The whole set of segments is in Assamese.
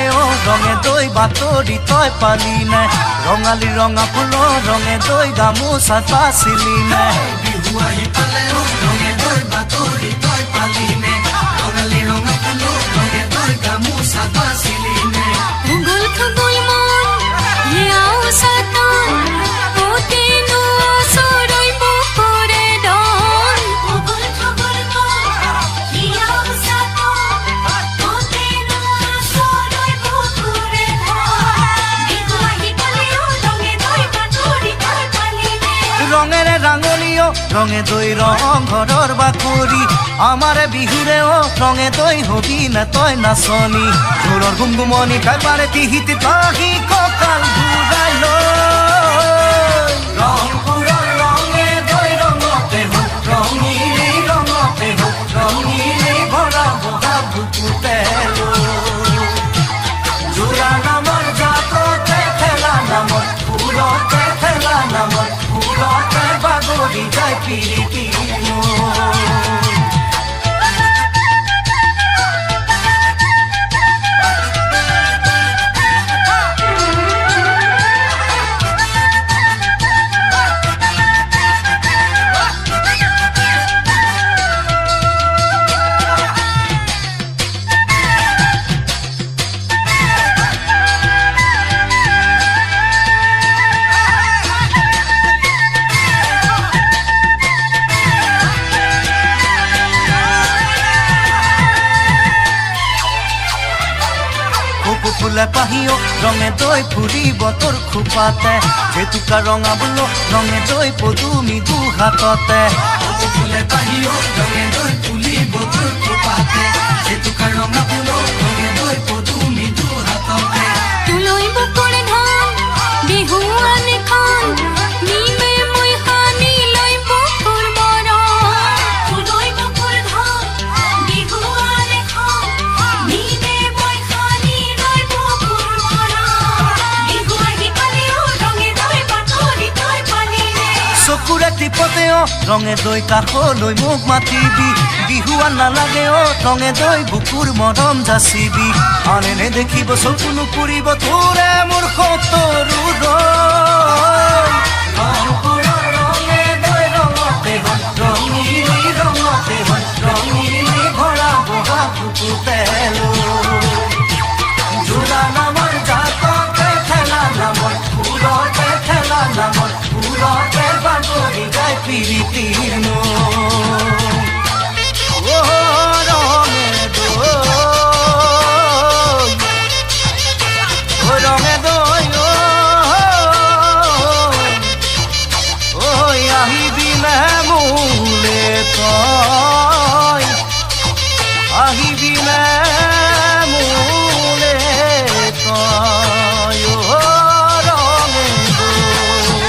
লাগে ও ৰঙে দই বাতৰি তই পালি নাই ৰঙালী ৰঙা ফুলৰ ৰঙে দই গামোচা পাছিলি নাই বিহু আহি পালে ও ৰঙে দই বাতৰি তই পালি নে ৰঙালী ৰঙা ফুলৰ ৰঙে দই গামোচা পাছিলি নে উগুল খুগুল মন হিয়াও সাতন ওতে নো সরই বপরে ডন উগুল খুগুল মন হিয়াও সাতন ওতে নো সরই বপরে ডন বিহু আহি পালে ও রঙে দই বাতরি তই পালি নে ৰঙেৰে ৰাঙলিও ৰঙে দৈ ৰং ঘৰৰ বাকৰি আমাৰে বিহুৰে ও ৰঙে দৈ হবি না তই নাচনি ঢোলৰ গুমগুমনি খাই পাৰে তিহিতি পাহি কঁকাল ঘূৰাই লৈ ৰংপুৰৰ ৰঙে দৈ ৰঙতে হোক ৰঙিলি ভৰা বগা বুকুতে জোৰা নামৰ জাততে খেলা নামত ফুলতে বাগৰি যায় পিৰিতি ফুলে পাহিও ৰঙে দৈ ফুৰিব তোৰ খোপাতে জেতুকা ৰঙা বোলো ৰঙে দৈ পদুমি দু হাততে ফুলে পাহিও ৰঙে দৈ ফুলিব তোৰ খোপাতে জেতুকা ৰঙা ফুলো ৰঙে দৈ পদুমি দু হাততে তুলই বপরে ধান বিহু আনে খান নিমে মই হানি লই বপর মর তুলই বপর ধান বিহু আনে খান নিমে মই হানি লই বপর মর বিহু আহি পালে ও রঙে দই বাতরি তই পালি নে চকুৰে টিপতে ও ৰঙে দৈ কাষলৈ মোক মাতিবি বিহু নালাগে ও ৰঙে দৈ বুকুৰ মৰম যাচিবি আনে নেদেখিব চকু নুপুৰিব তোৰে মোৰ সতৰু ৰংপুৰৰ ৰঙে দৈ ৰঙতে হোক ৰঙিলি ভৰা বগা বুকুতে জোৰা নামৰ জাততে খেলা নামত ফুলতে বাগৰি যায় পিৰিতিৰ ৰঙে দৈ আহিবি নে মোলে তই আহিবি নে মোলে তই ৰঙে দৈ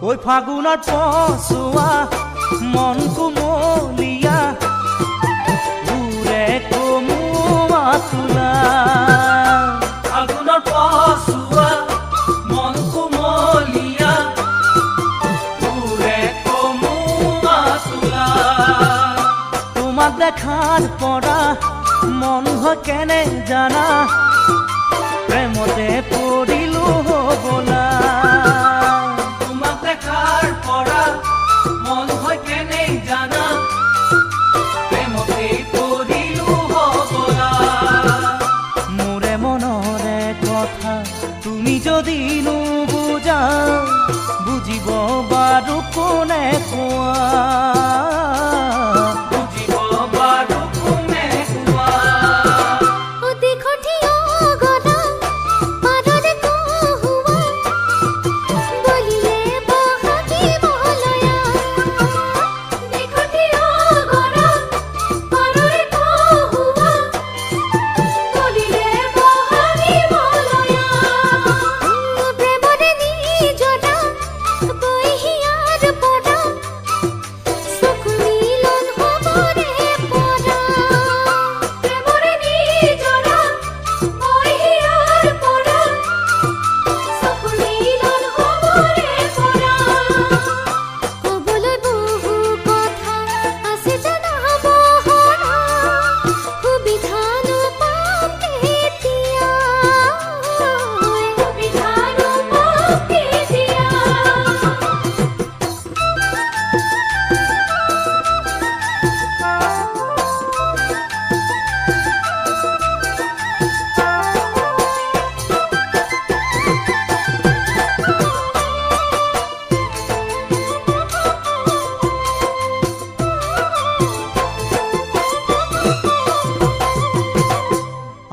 ঐ ফাগুনত পচোৱা মন কুমলীয়া উৰে কমোৱা তোলা ফাগুনত পচোৱা মন কুমলীয়া উৰে কমোৱা তোলা তোমাক দেখাৰ পৰা মন হয় কেনে জানা প্ৰেমতে পৰিলো হ'বলা তোমাক দেখাৰ পৰা মন হয় কেনে জানা প্ৰেমতে পৰিলো হ'বলা মোৰে মনৰে কথা তুমি যদি নুবুজা বুজিব বাৰু কোনে কোৱা বুজিব বাৰু কোনে কোৱা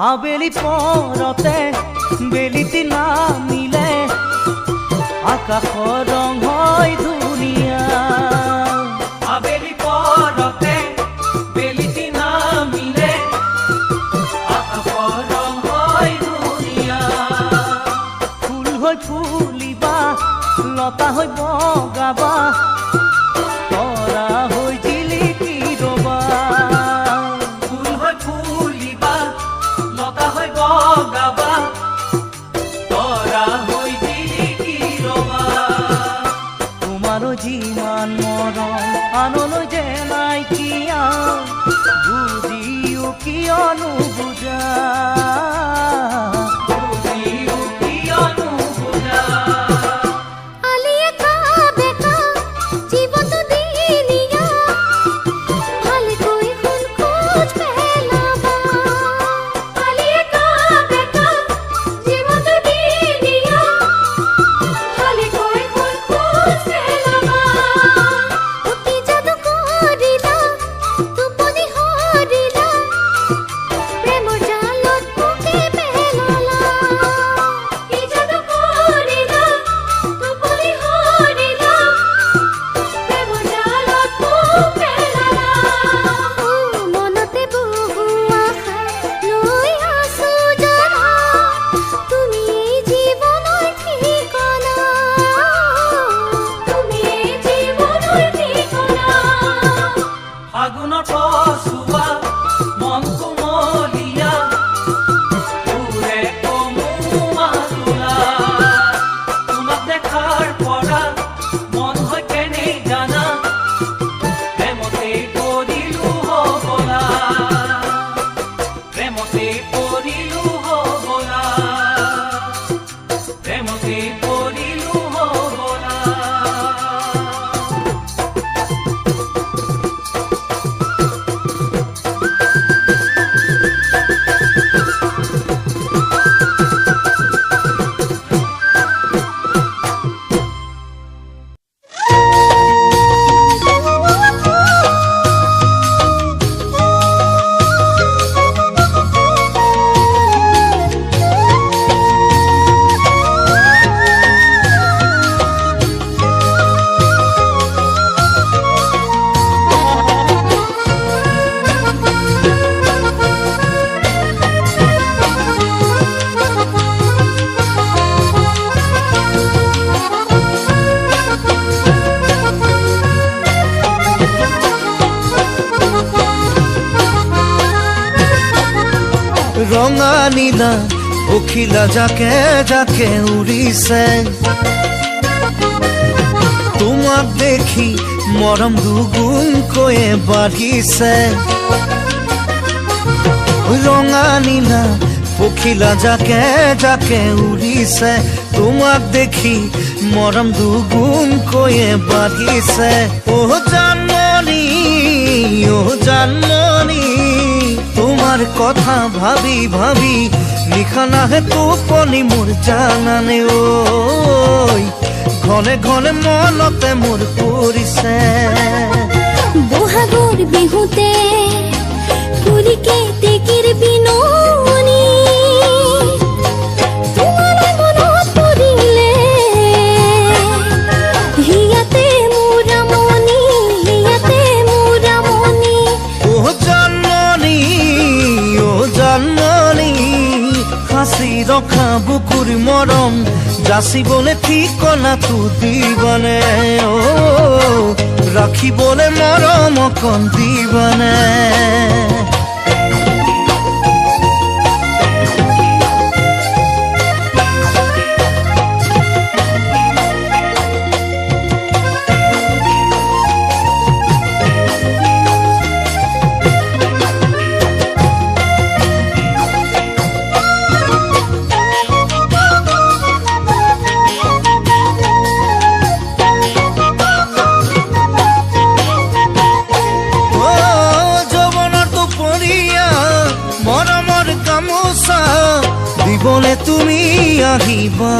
আবেলি পৰতে বেলিটি নামিলে আকাশৰ ৰং হয় ধুনীয়া আবেলি পৰতে বেলিটি নামিলে আকাশৰ ৰং হয় ধুনীয়া ফুল হৈ ফুলিবা লতা হৈ বগাবা তৰা হৈ জিলিকি ৰবা ফুল হৈ ফুলিবা লতা হৈ বগাবা তৰা হৈ জিলিকি ৰবা তোমাৰো যিমান মৰম আনলৈ যে নাইকিয়া বুজিও কিয় নুবুজা বুজিও কিয় নুবুজা আলিয়ে কাবে কা জীবন দিনিয়া ভালে কই কোন খোঁজ পেলাবা আলিয়ে কাবে কা জীবন দিনিয়া ভালে কই কোন খোঁজ পেলাবা তুই জাদু করিলা তুপনি হরিলা প্রেম জালত মুকে পেলালা কি জাদু করিলা তুপনি হরিলা প্রেম জালত মুকে পেলালা মনতে বহু আশা লৈ আছো জানা তুমি জীবনৰ ঠিকনা তুমি জীবনৰ ঠিকনা ফাগুনৰ পছুৱা মন কোমলীয়া উৰে কমুৱা তোলা তোমাক দেখাৰ পৰা মন হৈ কেনে জানা প্ৰেমতে পৰিলো হ'বলা প্ৰেমতে পৰিলো হ'বলা প্ৰেমতে পৰিলো হ'বলা ৰঙা নীলা পখিলা জাকে জাকে উৰিছে তোমাক দেখি মৰম দুগুণকৈয়ে বাঢ়িছে ৰঙা নীলা পখিলা জাকে জাকে উৰিছে তোমাক দেখি মৰম দুগুণকৈয়ে বাঢ়িছে অহ জানমণি তোমাৰ কথা ভাবি ভাবি নিশা নাহে টোপনি মোৰ জানানে ঐ ঘনে ঘনে মনতে মোৰ পৰিছে বহাগৰ বিহুতে ফুলিকে টেকিৰ বিননি তোমাৰ মনত পৰিলে হিয়াতে মোৰ মনি অহ জানমণি সাঁচি ৰখা বুকুৰ মৰম যাচিবলে ঠিকনাটো দিবানে ৰাখিবলে মৰম অকণ দিবানে দিবলে তুমি আহিবা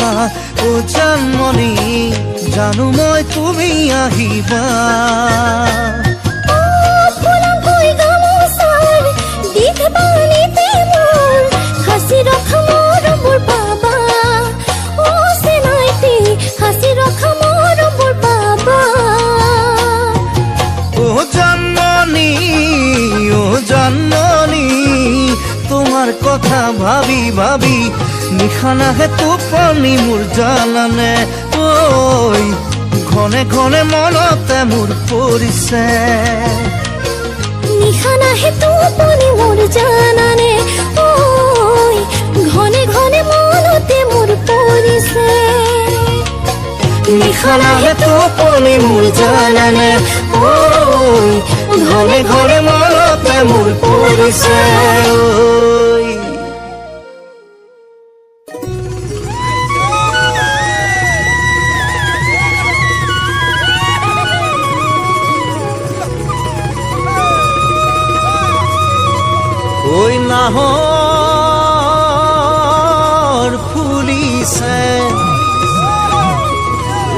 ও জানমণি জানো মই তুমি আহিবা ফুলাম কই গামোচাৰ দিঠ পানীতে মোৰ ওলাবি নিশা নাহে টোপনি মোৰ জানানে ঐ ঘনে ঘনে মনতে মোৰ পৰিছে নিশা নাহে টোপনি মোৰ জানানে ঐ ঘনে ঘনে মনতে মোৰ পৰিছে নিশা নাহে টোপনি মোৰ জানানে ঐ ঘনে ঘনে মনতে মোৰ পৰিছে ঐ নাহৰ ফুলিছে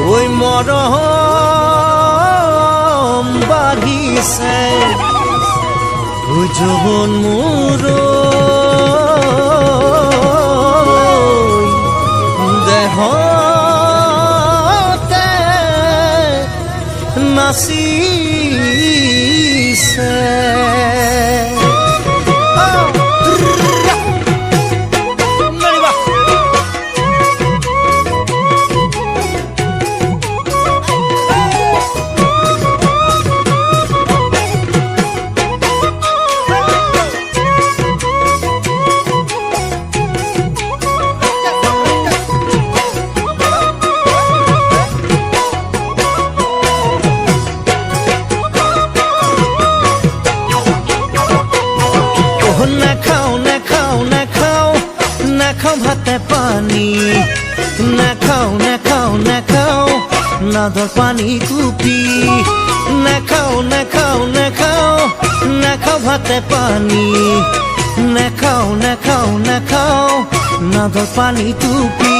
ঐ মৰম বাঢ়িছে ঐ যৌৱন মোৰ দেহতে নাচিছে নাখাও ভাতে পানী নাখাও নাখাও নাখাও নাদৰ পানী কুপি নাখাও নাখাও নাখাও নাখাও ভাতে পানী নাখাও নাখাও নাখাও নাদৰ পানী টুপি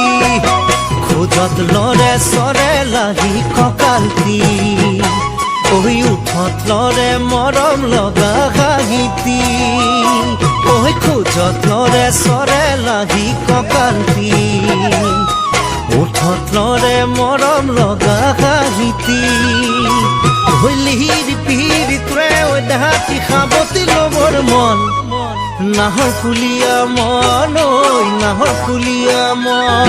খোজত লৰে চৰে লাগি কঁকালটি ঐ উঠত লৰে মৰম লগা হাঁহিটি ঐ খোজত লৰে চৰে লাগি কঁকালটি উঠত লৰে মৰম লগা হাঁহিটি ঐ লিহিৰি পিহিৰি তোৰে ঐ দেহাতি সাৱতি ল'বৰ মন নাহৰ ফুলীয়া মন ঐ নাহৰ ফুলীয়া মন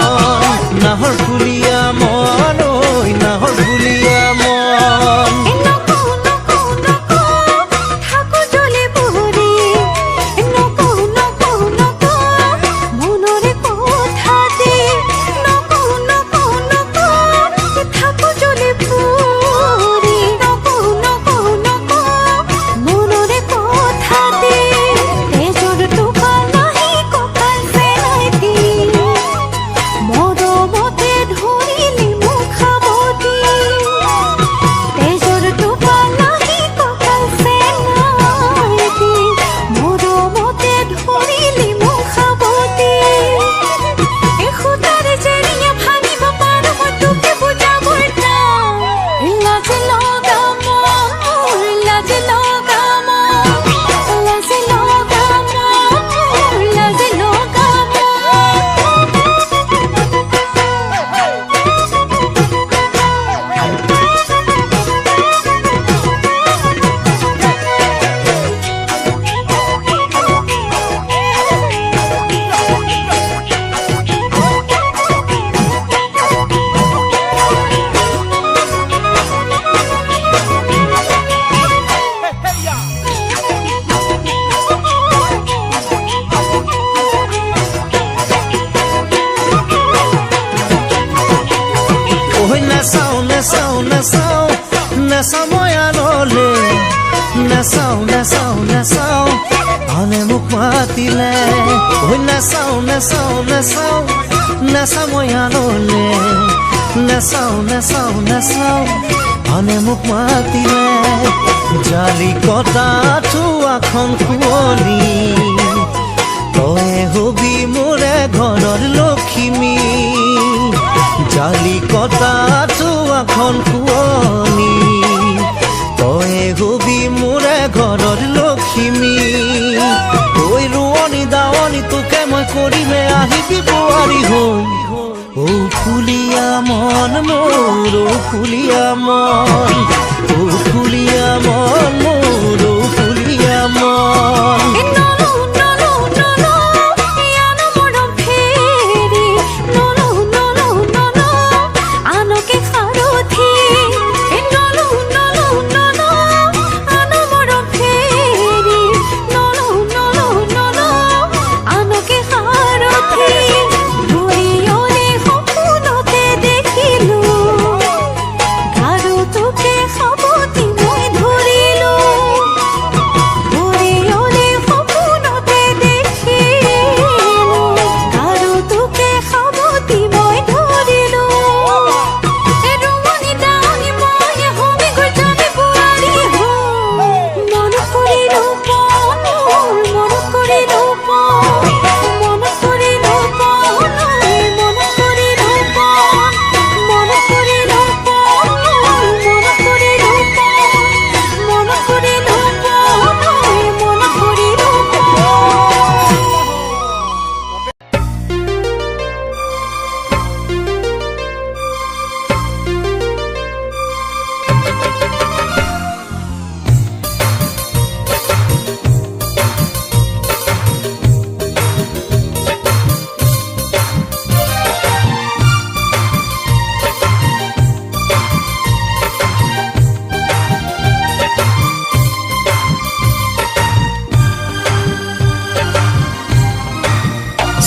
নাহৰ ফুলীয়া মন ঐ নাহৰ ফুলীয়া মন নেচাও মই আনলে নেচাও নেচাও নেচাও আনে মোক মাতিলে ঐ নেচাও নেচাও নেচাও নেচাও মই আনলে নেচাও নেচাও নেচাও আনে মোক মাতিলে জালি কটা থোৱাখন কুঁৱলী তই হবি মোৰে ঘৰৰ লখিমী জালি কটা থোৱাখন কুঁৱলী তই হবি মোৰে ঘৰৰ লখিমী ঐ ৰোৱনী দাৱনী তোকে মই কৰিমে আহিবি বোৱাৰী হৈ ঔ ফুলীয়া মন মোৰ ঔ ফুলীয়া মন ঔ ফুলীয়া মন মোৰ ঔ ফুলীয়া মন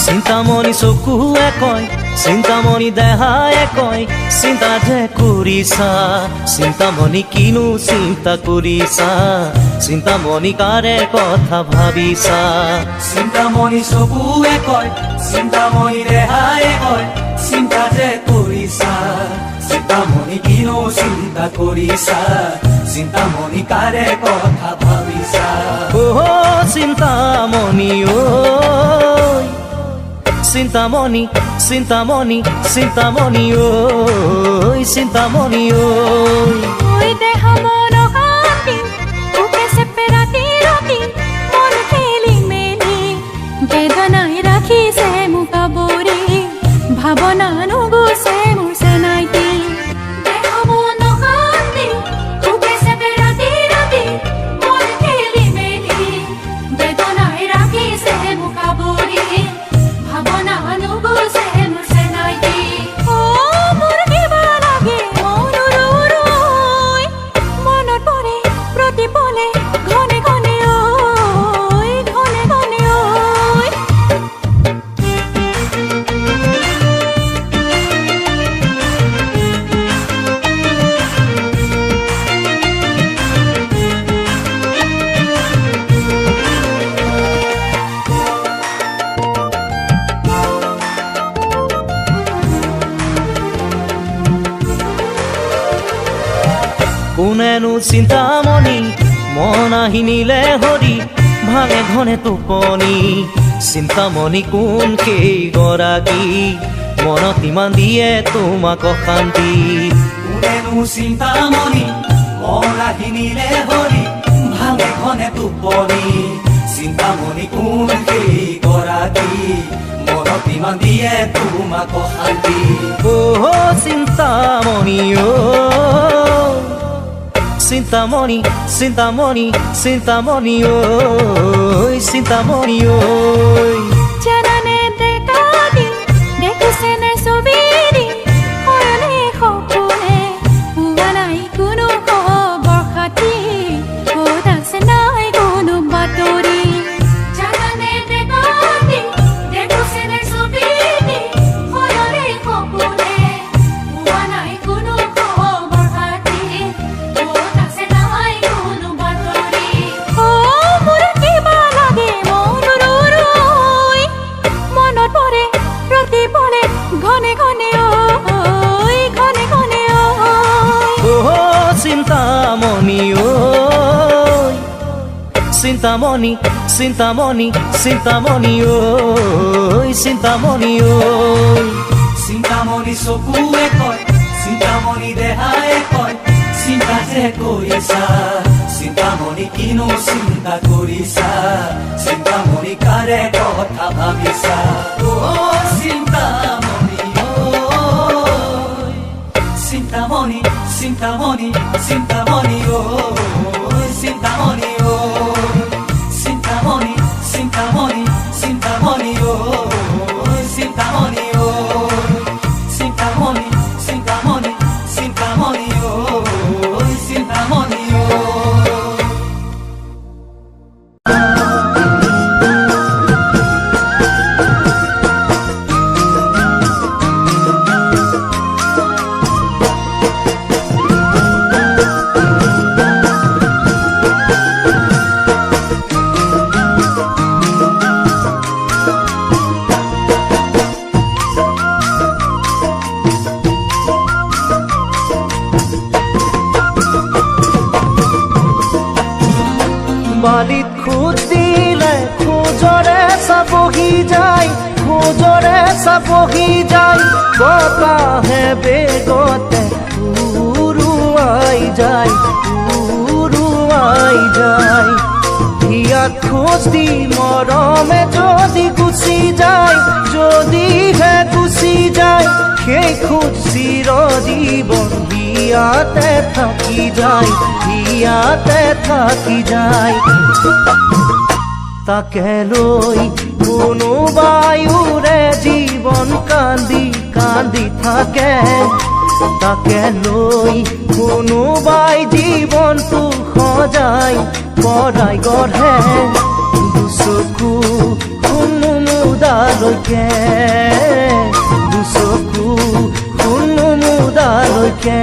চিন্তামণি চকুৱে কয়, চিন্তামণি দেহায়ে কয়, চিন্তা যে কৰিছা, চিন্তামণি কিনো চিন্তা কৰিছা, চিন্তামণি কাৰে কথা ভাবিছা। চিন্তামণি চকুৱে কয়, চিন্তামণি দেহায়ে কয়, চিন্তা যে কৰিছা, চিন্তামণি কিনো চিন্তা কৰিছা, চিন্তামণি কাৰে কথা ভাবিছা। ও চিন্তামণি ঐ, চিন্তামণি চিন্তামণি চিন্তামণি ঐ, চিন্তামণি ঐ। ওই দেহ মন অশান্তি, বুকে চেপে ৰাতি ৰাতি, মন খেলি মেলি, বেদনাই ৰাখিছে মোক আৱৰি, ভাৱনা নুগুছে মোৰ চেনাইটি। দেহ মন অশান্তি, বুকে চেপে ৰাতি ৰাতি, মন খেলি মেলি, বেদনাই ৰাখিছে মোক আৱৰি, ভাৱনা নুগুছে মোৰ চেনাইটি। অ মোৰ কিবা লাগে মন উৰুৱাই, মনত পৰে প্ৰতি পলে ঘনে ঘনে ঐ, ঘনে ঘনে ঐ। কোনেনো চিন্তামণি মন আহি নিলে হৰি, ভাঙে ঘনে টোপনি, চিন্তামণি কোন কেইগৰাকী, মনত ইমান দিয়ে তোমাক অশান্তি। কোনেনো চিন্তামণি মন আহি নিলে হৰি, ভাঙে ঘনে টোপনি, চিন্তামণি কোন কেইগৰাকী, মনত ইমান দিয়ে তোমাক অশান্তি। ও চিন্তামণি ঐ, চিন্তামণি চিন্তামণি চিন্তামণি ঐ, চিন্তামণি ঐ। জানানে ডেকা দিন, দেখিছেনে ছবি দিন, হয়নে সপোনে, পোৱা নাই কোনো খবৰ খাতি, ক'ত আছে নাই কোনো বাতৰি। জানানে ডেকা দিন, দেখিছেনে ছবি দিন, হয়নে সপোনে, পোৱা নাই কোনো খবৰ খাতি, ক'ত আছে নাই কোনো বাতৰি। অ মোৰ কিবা লাগে মন উৰুৱাই, মনত পৰে প্ৰতি পলে ঘনে ঘনে ঐ, ঘনে ঘনে ঐ। ও চিন্তামণি ঐ, চিন্তামণি চিন্তামণি চিন্তামণি ঐ, চিন্তামণি ঐ। চিন্তামণি চকুৱে কয়, চিন্তামণি দেহায়ে কয়, চিন্তা যে কৰিছা, চিন্তামণি কিনো চিন্তা কৰিছা, চিন্তামণি কাৰে কথা ভাবিছা। ও চিন্তামণি ঐ, চিন্তামণি চিন্তামণি চিন্তামণি ঐ, চিন্তামণি ঐ, চিন্তামণি চিন্তামণি চিন্তামণি ঐ, চিন্তামণি ঐ, চিন্তামণি চিন্তামণি চিন্তামণি ঐ, চিন্তামণি ঐ। বালিত খোজ দিলে খোজৰে চাবহি যায়, খোজৰে চাবহি যায়, বতাহে বেগতে উৰুৱাই যায়, উৰুৱাই যায়। হিয়াত খোজ দি মৰমে যদি গুচি যায়, যদিহে গুচি যায়, সেই খোজ চিৰজীৱন হিয়াতে থাকি যায়, হিয়াতে থাকি যায়। তাকে লৈ কোনোবাই উৰে জীৱন কান্দি কান্দি থাকে, তাকে লৈ কোনোবাই জীৱনটো সজাই পৰাই গঢ়ে, দুচকু মুদালৈকে দুচকু শুনো মুদালৈকে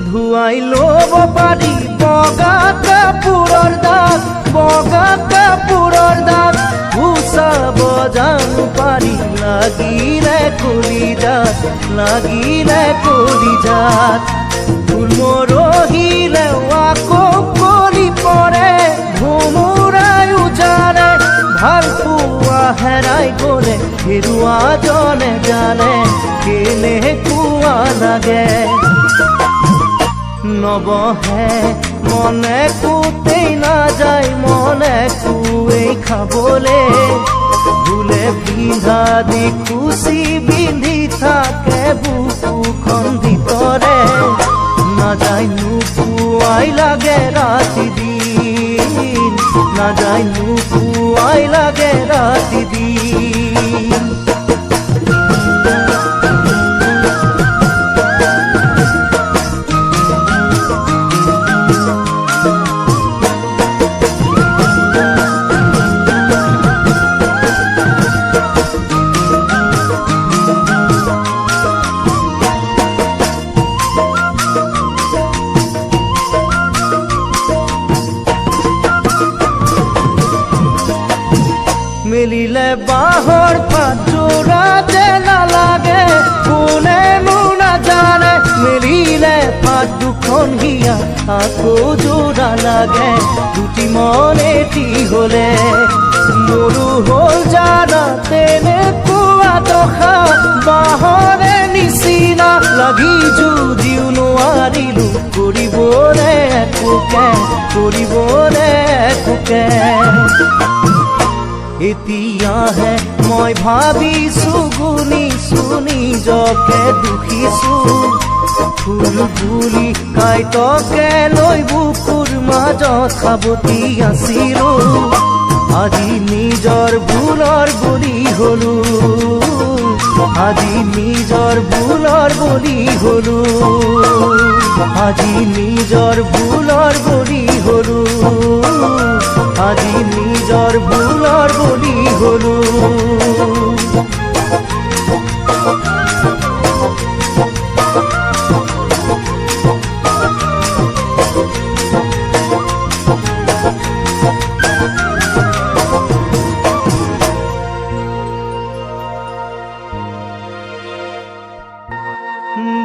ধুৱাই ল'ব পাৰি বগা কাপোৰৰ দাগ গুচাব জানো পাৰি লাগিলে কলিজাত ফুল মৰহিলে আকৌ কলি পৰে ভোমোৰাই উজাৰে ভাল পোৱা হেৰাই গ'লে হেৰুৱা জনে জানে কেনেকুৱা লাগে নবহে মনে কোতেই নাযায় মনে কুৱেই খাবলে ভুলে পিন্ধা দি কুচি বিন্ধি থাকে বুকুখন ভিতৰে নাযায় নোপোৱাই লাগে ৰাতি দিন নাযায় নোপোৱাই লাগে ৰাতি দিন মেলিলে বাঁহৰ পাতযোৰা যে নালাগে কোনেনো নাজানে মেলিলে পাত দুখন হিয়া আকৌ যোৰা লাগে দুটি মন এটি হ'লে মোৰো হ'ল জানা তেনেকুৱা দশা বাঁহৰে নিচিনা লাগি যদিও নোৱাৰিলো কৰিবলে একোকে এতিয়াহে মই ভাবিছো গুনিছো নিজকে দুখিছো ফুল বুলি কাইটকে লৈ বুকুৰ মাজত সাৱটি আছিলো আজি নিজৰ ভুলৰ বলি হলো আজি নিজৰ ভুলৰ বলি হলো আজি নিজৰ ভুলৰ বলি হলো আজি নিজৰ ভুলৰ বলি হলো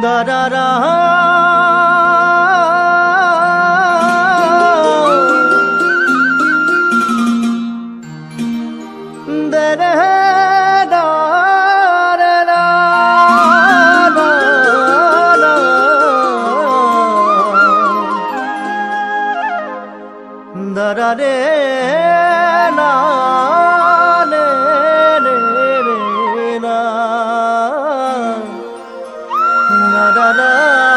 দাদাৰা ৰে না ৰে ৰে ৰে না না